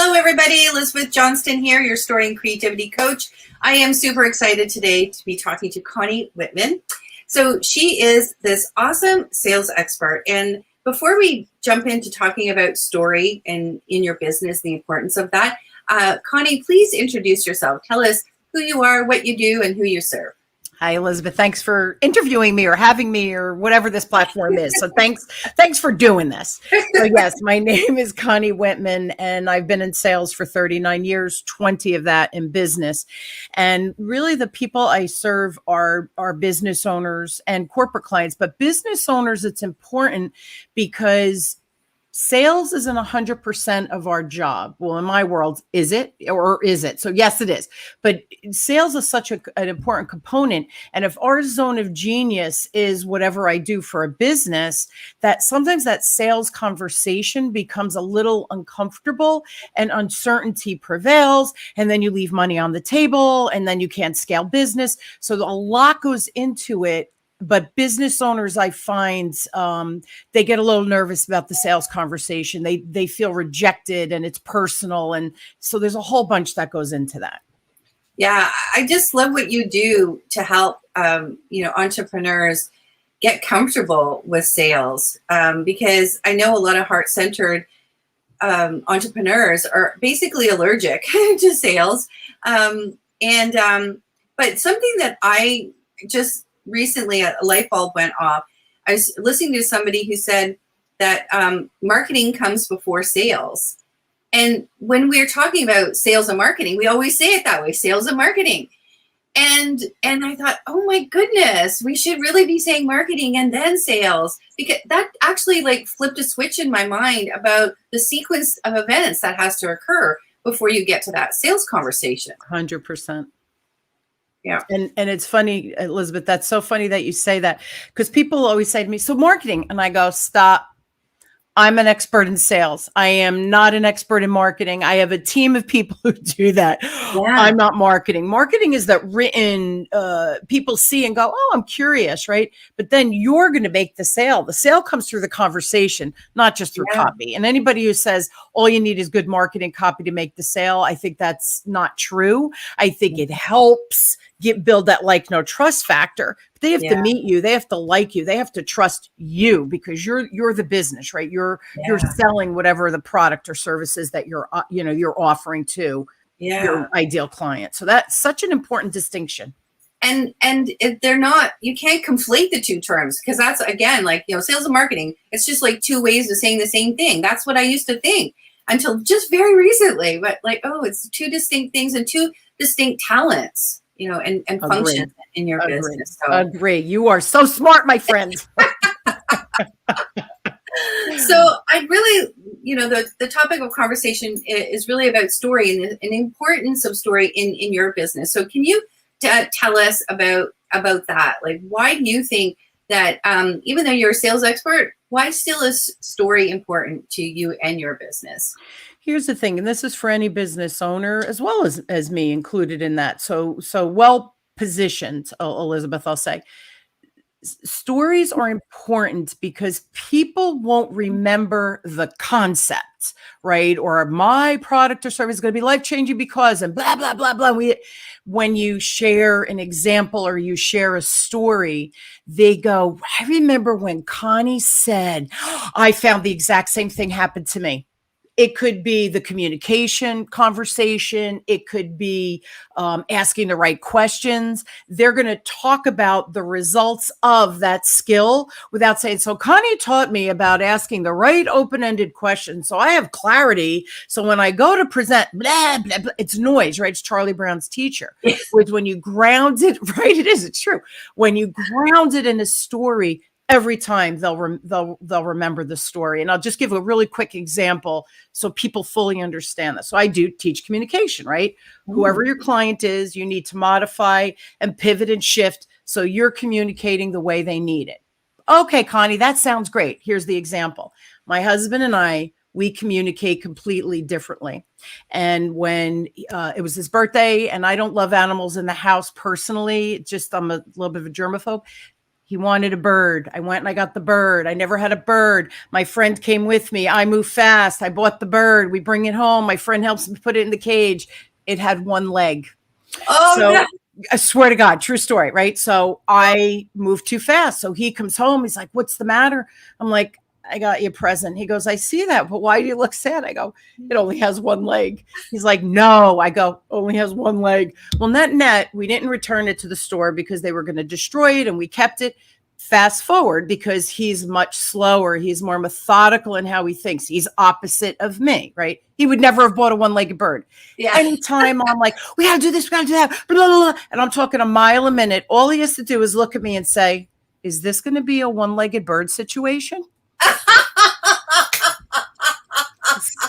Hello, everybody. Elizabeth Johnston here, your story and creativity coach. I am super excited today to be talking to Connie Whitman. So she is this awesome sales expert. And before we jump into talking about story and in your business, the importance of that, Connie, please introduce yourself. Tell us who you are, what you do, and who you serve. Hi, Elizabeth. Thanks for interviewing me or having me or whatever this platform is. So thanks for doing this. So yes, my name is Connie Whitman, and I've been in sales for 39 years, 20 of that in business. And really the people I serve are business owners and corporate clients. But business owners, it's important because sales isn't 100% of our job. Well, in my world, is it or is it? So yes, it is. But sales is such an important component. And if our zone of genius is whatever I do for a business, that sometimes that sales conversation becomes a little uncomfortable and uncertainty prevails. And then you leave money on the table and then you can't scale business. So a lot goes into it. But business owners, I find, they get a little nervous about the sales conversation. They feel rejected and it's personal. And so there's a whole bunch that goes into that. Yeah, I just love what you do to help, entrepreneurs get comfortable with sales because I know a lot of heart-centered entrepreneurs are basically allergic to sales. But something that I just recently a light bulb went off. I was listening to somebody who said that marketing comes before sales. And when we're talking about sales and marketing, we always say it that way, sales and marketing. And I thought, oh my goodness, we should really be saying marketing and then sales, because that actually like flipped a switch in my mind about the sequence of events that has to occur before you get to that sales conversation. 100%. Yeah. And it's funny, Elizabeth, that's so funny that you say that, because people always say to me, so marketing, and I go, stop. I'm an expert in sales. I am not an expert in marketing. I have a team of people who do that. Yeah. I'm not marketing. Marketing is that written, people see and go, oh, I'm curious, right? But then you're going to make the sale. The sale comes through the conversation, not just through copy. And anybody who says all you need is good marketing copy to make the sale, I think that's not true. I think it helps build that like, no trust factor. They have to meet you. They have to like you. They have to trust you because you're the business, right? You're selling whatever the product or services that you're offering to your ideal client. So that's such an important distinction. And if they're not, you can't conflate the two terms, because that's, again, like, sales and marketing, it's just like two ways of saying the same thing. That's what I used to think until just very recently. But like, oh, it's two distinct things and two distinct talents. And function in your business. So. Agree. You are so smart, my friend. So I really, the topic of conversation is really about story and the importance of story in your business. So can you tell us about that? Like, why do you think that even though you're a sales expert, why still is story important to you and your business? Here's the thing, and this is for any business owner as well as me included in that. So well positioned, Elizabeth, I'll say. Stories are important because people won't remember the concept, right? Or my product or service is going to be life-changing because, and blah, blah, blah, blah. When you share an example or you share a story, they go, I remember when Connie said, I found the exact same thing happened to me. It could be the communication conversation. It could be asking the right questions. They're going to talk about the results of that skill without saying, so Connie taught me about asking the right open-ended questions. So I have clarity. So when I go to present, blah, blah, blah, it's noise, right? It's Charlie Brown's teacher. With when you ground it, right? It is, it's true. When you ground it in a story, every time they'll remember the story. And I'll just give a really quick example so people fully understand this. So I do teach communication, right? Ooh. Whoever your client is, you need to modify and pivot and shift so you're communicating the way they need it. Okay, Connie, that sounds great. Here's the example. My husband and we communicate completely differently. And when it was his birthday, and I don't love animals in the house personally, just I'm a little bit of a germaphobe. He wanted a bird. I went and I got the bird. I never had a bird. My friend came with me. I move fast. I bought the bird. We bring it home. My friend helps me put it in the cage. It had one leg. Oh, So no. I swear to God, true story, right? So I moved too fast. So he comes home. He's like, what's the matter? I'm like, I got you a present. He goes, I see that, but why do you look sad? I go, it only has one leg. He's like, no. I go, only has one leg. Well, net, we didn't return it to the store because they were going to destroy it, and we kept it. Fast forward, because he's much slower. He's more methodical in how he thinks. He's opposite of me, right? He would never have bought a one-legged bird. Yeah. Anytime I'm like, we got to do this, we got to do that, blah, blah, blah, and I'm talking a mile a minute, all he has to do is look at me and say, is this going to be a one-legged bird situation?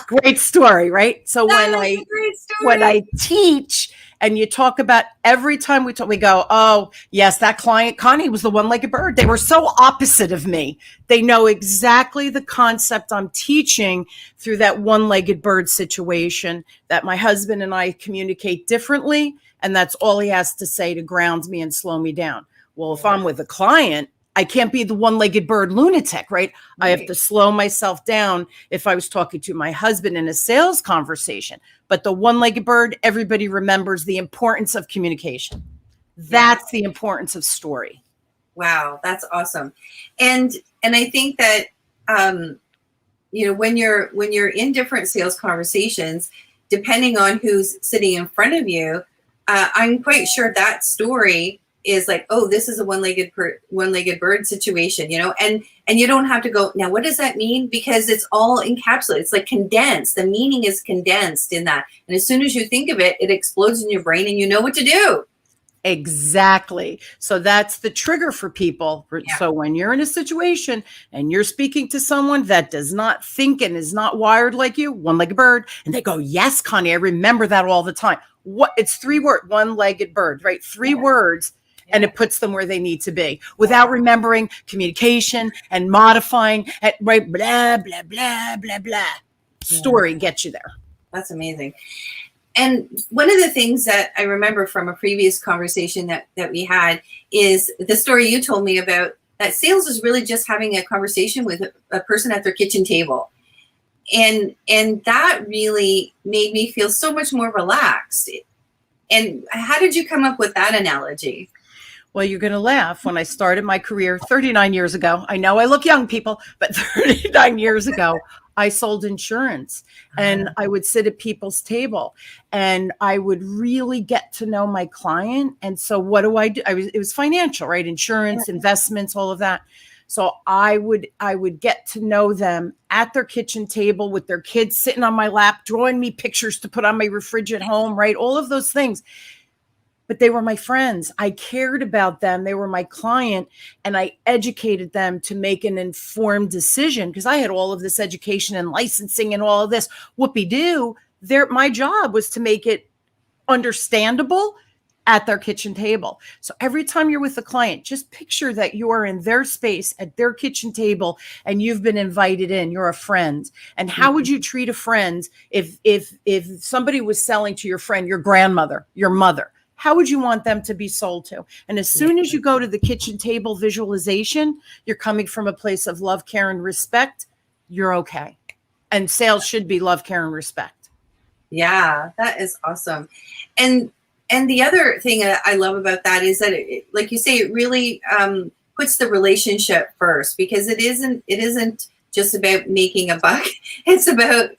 Great story, right? So when I teach and you talk about, every time we go, oh yes, that client Connie was the one-legged bird. They were so opposite of me. They know exactly the concept I'm teaching through that one-legged bird situation, that my husband and I communicate differently, and that's all he has to say to ground me and slow me down. Well, if I'm with a client, I can't be the one-legged bird lunatic, right? I have to slow myself down if I was talking to my husband in a sales conversation. But the one-legged bird, everybody remembers the importance of communication. That's the importance of story. Wow, that's awesome. And I think that when you're in different sales conversations, depending on who's sitting in front of you, I'm quite sure that story is like, oh, this is a one-legged bird situation, and you don't have to go, now what does that mean? Because it's all encapsulated. It's like condensed. The meaning is condensed in that. And as soon as you think of it, it explodes in your brain and you know what to do. Exactly. So that's the trigger for people. Yeah. So when you're in a situation and you're speaking to someone that does not think and is not wired like you, one-legged bird, and they go, yes, Connie, I remember that all the time. It's 3 words, one-legged bird, right? 3 words. And it puts them where they need to be without remembering communication and modifying, right? Blah, blah, blah, blah, blah. Story gets you there. That's amazing. And one of the things that I remember from a previous conversation that we had is the story you told me about, that sales is really just having a conversation with a person at their kitchen table. And that really made me feel so much more relaxed. And how did you come up with that analogy? Well, you're going to laugh. When I started my career 39 years ago, I know I look young, people, but 39 years ago, I sold insurance, and I would sit at people's table and I would really get to know my client. And so what do? It was financial, right? Insurance, investments, all of that. So I would get to know them at their kitchen table with their kids sitting on my lap, drawing me pictures to put on my refrigerator at home, right? All of those things. But they were my friends. I cared about them. They were my client, and I educated them to make an informed decision, because I had all of this education and licensing and all of this. Whoopie-doo. My job was to make it understandable at their kitchen table. So every time you're with a client, just picture that you are in their space at their kitchen table and you've been invited in. You're a friend. And how would you treat a friend if somebody was selling to your friend, your grandmother, your mother? How would you want them to be sold to? And as soon as you go to the kitchen table visualization, you're coming from a place of love, care, and respect. You're okay. And sales should be love, care, and respect. Yeah, that is awesome. And the other thing that I love about that is that, like you say, it really puts the relationship first, because it isn't just about making a buck. It's about,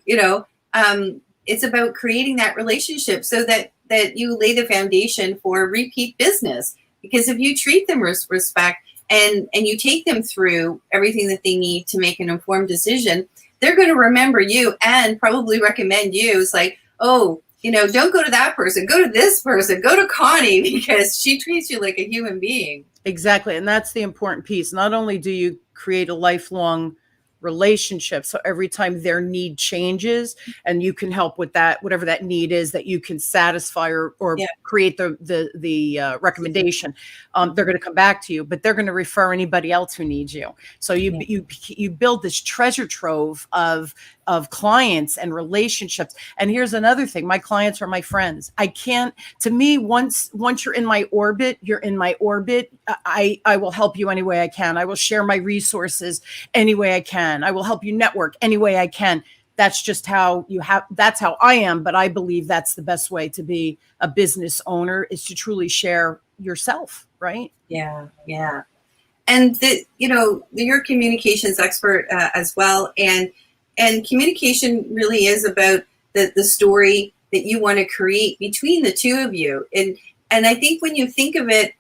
it's about creating that relationship so that you lay the foundation for repeat business. Because if you treat them with respect and you take them through everything that they need to make an informed decision, they're going to remember you and probably recommend you. It's like, oh, don't go to that person, go to this person, go to Connie, because she treats you like a human being. Exactly. And that's the important piece. Not only do you create a lifelong relationships. So every time their need changes and you can help with that, whatever that need is that you can satisfy or Yeah. create the recommendation, they're going to come back to you, but they're going to refer anybody else who needs you. So you build this treasure trove of clients and relationships. And here's another thing. My clients are my friends. I can't, to me, once you're in my orbit, you're in my orbit. I will help you any way I can. I will share my resources any way I can. I will help you network any way I can. That's just how that's how I am. But I believe that's the best way to be a business owner, is to truly share yourself. Right. Yeah. Yeah. And you're a communications expert as well. And communication really is about the story that you want to create between the two of you. And I think when you think of it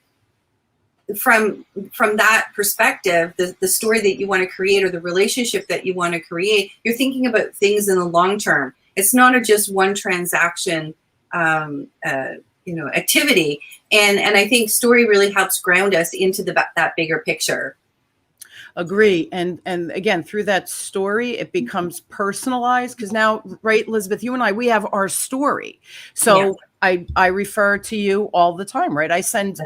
from that perspective, the story that you want to create or the relationship that you want to create, you're thinking about things in the long term. It's not just one transaction, activity. And I think story really helps ground us into that bigger picture. Agree. And again, through that story, it becomes personalized, because now, right, Elizabeth, you and we have our story. So I refer to you all the time, right? I send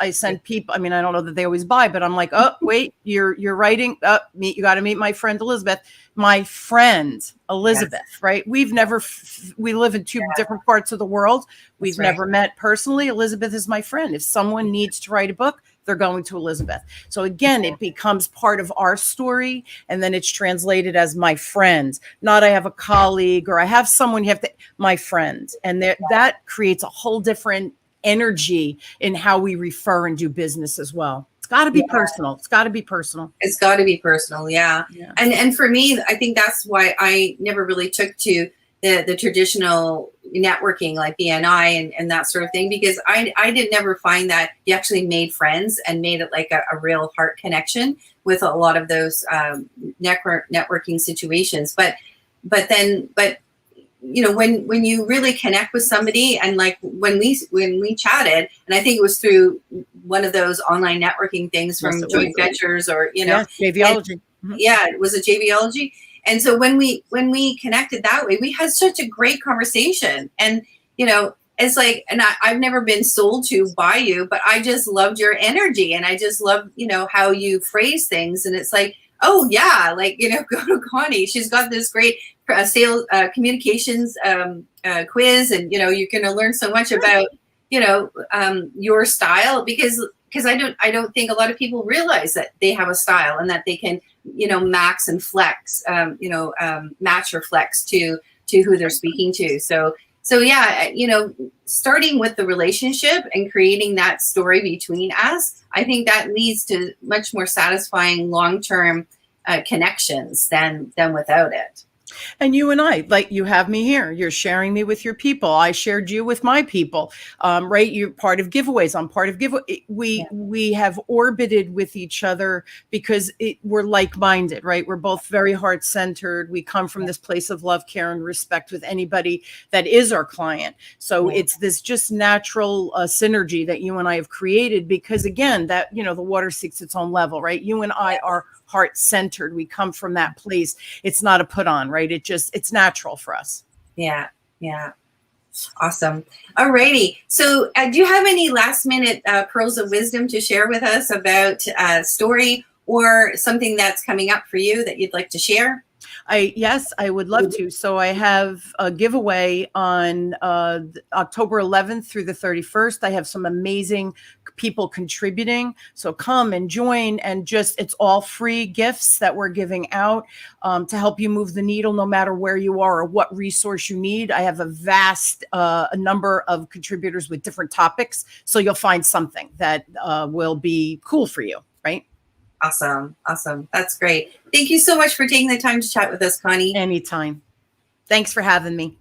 people. I mean, I don't know that they always buy, but I'm like, oh, wait, you're writing. You got to meet my friend Elizabeth. My friend Elizabeth, right? We live in two different parts of the world. We've never met personally. Elizabeth is my friend. If someone needs to write a book, they're going to Elizabeth. So again, it becomes part of our story, and then it's translated as my friend. Not I have a colleague or I have someone, my friend. And that creates a whole different energy in how we refer and do business as well. It's got to be personal. It's got to be personal. It's got to be personal. Yeah. And for me, I think that's why I never really took to the traditional networking like BNI and that sort of thing, because I did never find that you actually made friends and made it like a real heart connection with a lot of those networking situations. But when you really connect with somebody, and like when we chatted, and I think it was through one of those online networking things from joint ventures or JVology. It was a JVology. And so when we connected that way, we had such a great conversation. And, it's like, and I've never been sold to by you, but I just loved your energy. And I just love, how you phrase things. And it's like, oh yeah, like, go to Connie. She's got this great sales communications quiz. And, you're going to learn so much about, your style, because I don't think a lot of people realize that they have a style and that they can, max and flex, match or flex to who they're speaking to. So yeah, starting with the relationship and creating that story between us, I think that leads to much more satisfying long-term connections than without it. And you and I, like, you have me here. You're sharing me with your people. I shared you with my people, right? You're part of giveaways. I'm part of giveaway. We have orbited with each other because we're like-minded, right? We're both very heart-centered. We come from this place of love, care, and respect with anybody that is our client. So it's this just natural synergy that you and I have created, because again, that, the water seeks its own level, right? You and I are heart-centered. We come from that place. It's not a put on, right? It's natural for us. Yeah. Awesome. All righty. So do you have any last minute pearls of wisdom to share with us about story or something that's coming up for you that you'd like to share? Yes, I would love to. So I have a giveaway on October 11th through the 31st. I have some amazing people contributing. So come and join, and it's all free gifts that we're giving out to help you move the needle no matter where you are or what resource you need. I have a vast number of contributors with different topics. So you'll find something that will be cool for you, right? Awesome. That's great. Thank you so much for taking the time to chat with us, Connie. Anytime. Thanks for having me.